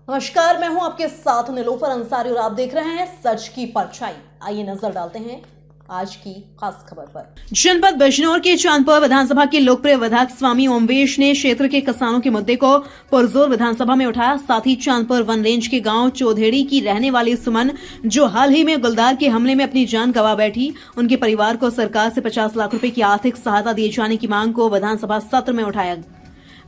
नमस्कार, मैं हूं आपके साथ निलोफर अंसारी और आप देख रहे हैं सच की परछाई। आइए नजर डालते हैं आज की खास खबर पर। जनपद बिजनौर के चांदपुर विधानसभा के लोकप्रिय विधायक स्वामी ओमवेश ने क्षेत्र के किसानों के मुद्दे को पुरजोर विधानसभा में उठाया। साथ ही चांदपुर वन रेंज के गांव चौधेड़ी की रहने वाली सुमन, जो हाल ही में गुलदार के हमले में अपनी जान गंवा बैठी, उनके परिवार को सरकार से 50 लाख रुपए की आर्थिक सहायता दिए जाने की मांग को विधानसभा सत्र में उठाया।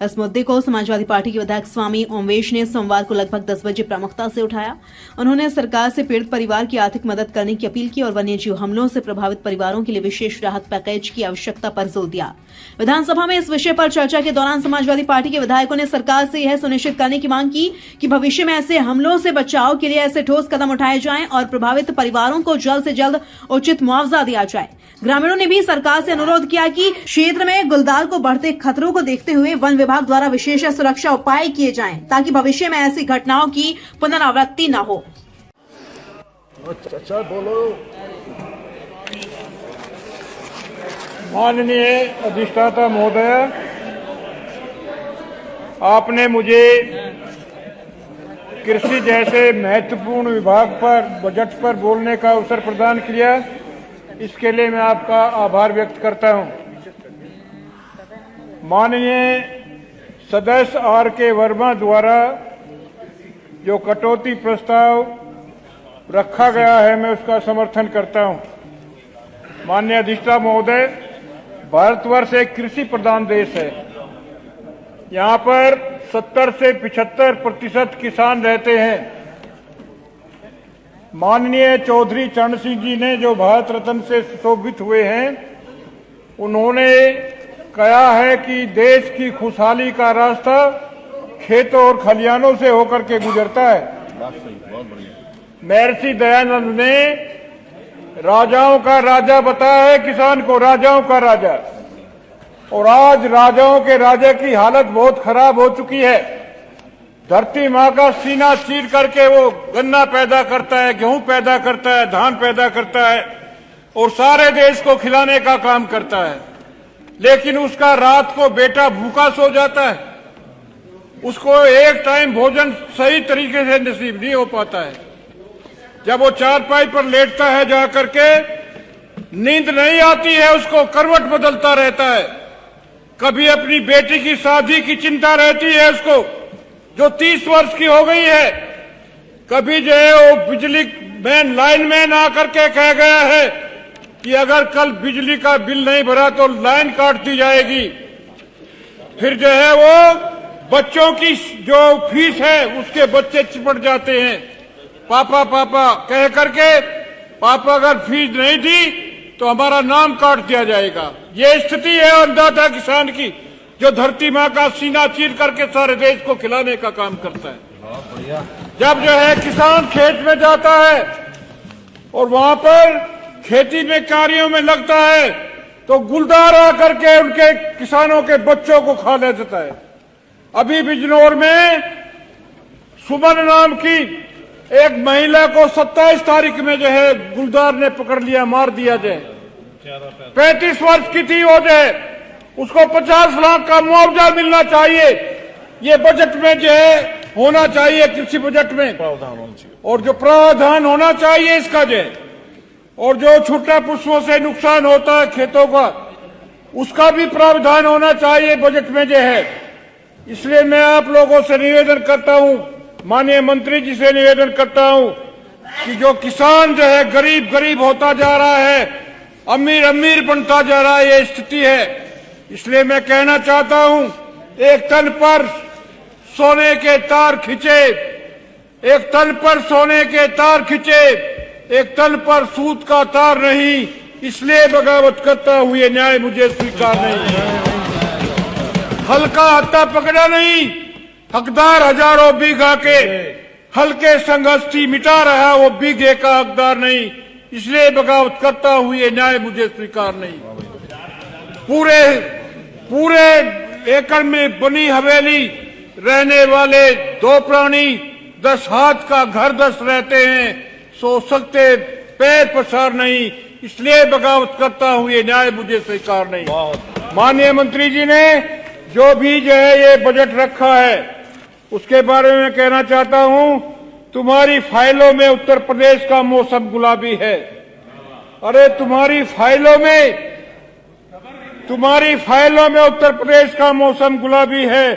इस मुद्दे को समाजवादी पार्टी के विधायक स्वामी ओमवेश ने सोमवार को लगभग 10 बजे प्रमुखता से उठाया। उन्होंने सरकार से पीड़ित परिवार की आर्थिक मदद करने की अपील की और वन्यजीव हमलों से प्रभावित परिवारों के लिए विशेष राहत पैकेज की आवश्यकता पर जोर दिया। विधानसभा में इस विषय पर चर्चा के दौरान समाजवादी पार्टी के विधायकों ने सरकार से यह सुनिश्चित करने की मांग की कि भविष्य में ऐसे हमलों से बचाव के लिए ऐसे ठोस कदम उठाए जाएं और प्रभावित परिवारों को जल्द से जल्द उचित मुआवजा दिया जाए। ग्रामीणों ने भी सरकार से अनुरोध किया कि क्षेत्र में गुलदार को बढ़ते खतरों को देखते हुए वन विभाग द्वारा विशेष सुरक्षा उपाय किए जाएं ताकि भविष्य में ऐसी घटनाओं की पुनरावृत्ति न हो। अच्छा बोलो। माननीय अधिष्ठाता महोदय, आपने मुझे कृषि जैसे महत्वपूर्ण विभाग पर बजट पर बोलने का अवसर प्रदान किया, इसके लिए मैं आपका आभार व्यक्त करता हूं। माननीय सदस्य R.K. वर्मा द्वारा जो कटौती प्रस्ताव रखा गया है, मैं उसका समर्थन करता हूं। माननीय अधिष्ठाता महोदय, भारतवर्ष एक कृषि प्रधान देश है। यहाँ पर 70 से 75% किसान रहते हैं। माननीय चौधरी चरण सिंह जी ने जो भारत रत्न से सुशोभित हुए हैं, उन्होंने कहा है कि देश की खुशहाली का रास्ता खेतों और खलिहानों से होकर के गुजरता है। महर्षि दयानंद ने राजाओं का राजा बताया है किसान को, राजाओं का राजा। और आज राजाओं के राजा की हालत बहुत खराब हो चुकी है। धरती माँ का सीना चीर करके वो गन्ना पैदा करता है, गेहूं पैदा करता है, धान पैदा करता है और सारे देश को खिलाने का काम करता है। लेकिन उसका रात को बेटा भूखा सो जाता है, उसको एक टाइम भोजन सही तरीके से नसीब नहीं हो पाता है। जब वो चारपाई पर लेटता है जा करके, नींद नहीं आती है, उसको करवट बदलता रहता है। कभी अपनी बेटी की शादी की चिंता रहती है उसको, जो 30 वर्ष की हो गई है। कभी जो है वो बिजली मैन लाइनमैन आकर के कह गया है कि अगर कल बिजली का बिल नहीं भरा तो लाइन काट दी जाएगी। फिर जो है वो बच्चों की जो फीस है उसके बच्चे चिपट जाते हैं, पापा पापा कह करके। पापा अगर फीस नहीं दी तो हमारा नाम काट दिया जाएगा। ये स्थिति है अन्नदाता किसान की, जो धरती माँ का सीना चीर करके सारे देश को खिलाने का काम करता है। जब जो है किसान खेत में जाता है और वहां पर खेती में कार्यों में लगता है, तो गुलदार आकर के उनके किसानों के बच्चों को खा ले जाता है। अभी बिजनौर में सुमन नाम की एक महिला को 27 तारीख में जो है गुलदार ने पकड़ लिया, मार दिया जाए। 35 वर्ष की थी वो, जो है उसको 50 लाख का मुआवजा मिलना चाहिए। ये बजट में जो है होना चाहिए, कृषि बजट में प्रावधान होना चाहिए, और जो प्रावधान होना चाहिए इसका जो है, और जो छुट्टा पुष्पों से नुकसान होता है खेतों का, उसका भी प्रावधान होना चाहिए बजट में जो है। इसलिए मैं आप लोगों से निवेदन करता हूं, माननीय मंत्री जी से निवेदन करता हूं कि जो किसान जो है गरीब गरीब होता जा रहा है, अमीर अमीर बनता जा रहा है, ये स्थिति है। इसलिए मैं कहना चाहता हूं, एक तन पर सोने के तार खिंचे, एक तन पर सोने के तार खिंचे, एक तन पर सूत का तार नहीं। इसलिए बगावत करता हूं, ये न्याय मुझे स्वीकार नहीं। हल्का हत्ता पकड़ा नहीं, हकदार हजारों बीघा के, हल्के संघर्षी मिटा रहा वो बीघे का हकदार नहीं। इसलिए बगावत करता हूं, ये न्याय मुझे स्वीकार नहीं। पूरे एकड़ में बनी हवेली रहने वाले 2 प्राणी, 10 हाथ का घर 10 रहते हैं, सो सकते पैर पसार नहीं। इसलिए बगावत करता हूं, ये न्याय मुझे स्वीकार नहीं। माननीय मंत्री जी ने जो भी जो है ये बजट रखा है, उसके बारे में कहना चाहता हूं, तुम्हारी फाइलों में उत्तर प्रदेश का मौसम गुलाबी है। अरे तुम्हारी फाइलों में उत्तर प्रदेश का मौसम गुलाबी है,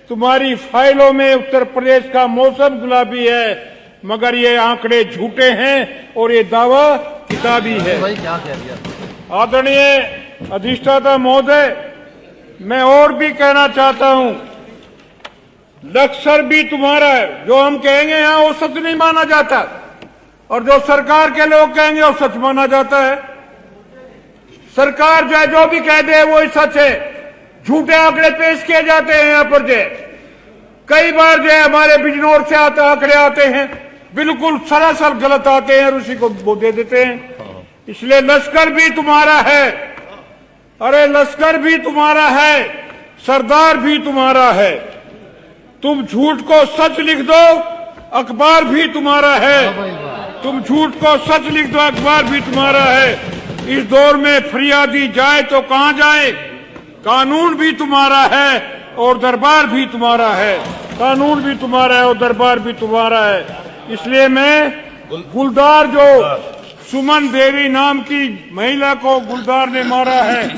तुम्हारी फाइलों में उत्तर प्रदेश का मौसम गुलाबी है, मगर ये आंकड़े झूठे हैं और ये दावा किताबी है। आदरणीय अधिष्ठाता महोदय, मैं और भी कहना चाहता हूं, लक्ष्य भी तुम्हारा है। जो हम कहेंगे यहां वो सच नहीं माना जाता, और जो सरकार के लोग कहेंगे वो सच माना जाता है। सरकार जो भी कह दे वो ही सच है। झूठे आंकड़े पेश किए जाते हैं यहाँ पर। कई बार हमारे बिजनौर से आंकड़े आते हैं, बिल्कुल सरासर गलत आते हैं और उसी को वो दे देते हैं। इसलिए लश्कर भी तुम्हारा है। अरे लश्कर भी तुम्हारा है, सरदार भी तुम्हारा है। तुम झूठ को सच लिख दो, अखबार भी तुम्हारा है। तुम झूठ को सच लिख दो, अखबार भी तुम्हारा है। इस दौर में फरियादी जाए तो कहां जाए? कानून भी तुम्हारा है और दरबार भी तुम्हारा है। कानून भी तुम्हारा है और दरबार भी तुम्हारा है। इसलिए मैं गुलदार, जो सुमन देवी नाम की महिला को गुलदार ने मारा है,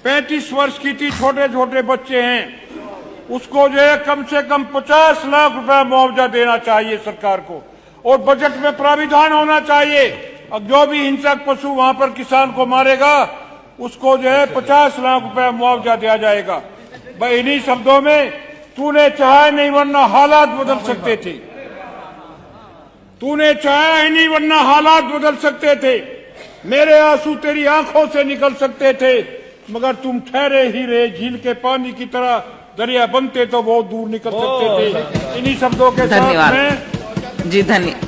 35 वर्ष की थी, छोटे छोटे बच्चे हैं, उसको कम से कम 50 लाख रुपया मुआवजा देना चाहिए सरकार को, और बजट में प्राविधान होना चाहिए। अब जो भी हिंसक पशु वहां पर किसान को मारेगा उसको 50 लाख रुपया मुआवजा दिया जाएगा। भाई इन्हीं शब्दों में, तूने चाहा नहीं वरना हालात बदल सकते थे। तूने चाहा ही नहीं वरना हालात बदल सकते थे। मेरे आंसू तेरी आंखों से निकल सकते थे, मगर तुम ठहरे ही रहे। झील के पानी की तरह दरिया बनते तो बहुत दूर निकल सकते थे। इन्हीं शब्दों के साथ में जी धन्यवाद।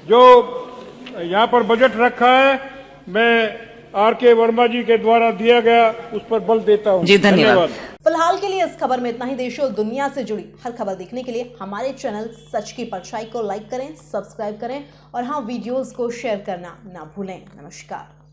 जो यहाँ पर बजट रखा है, मैं आर.के. वर्मा जी के द्वारा दिया गया उस पर बल देता हूँ। जी धन्यवाद। फिलहाल के लिए इस खबर में इतना ही। देश और दुनिया से जुड़ी हर खबर देखने के लिए हमारे चैनल सच की परछाई को लाइक करें, सब्सक्राइब करें और हाँ, वीडियोस को शेयर करना ना भूलें। नमस्कार।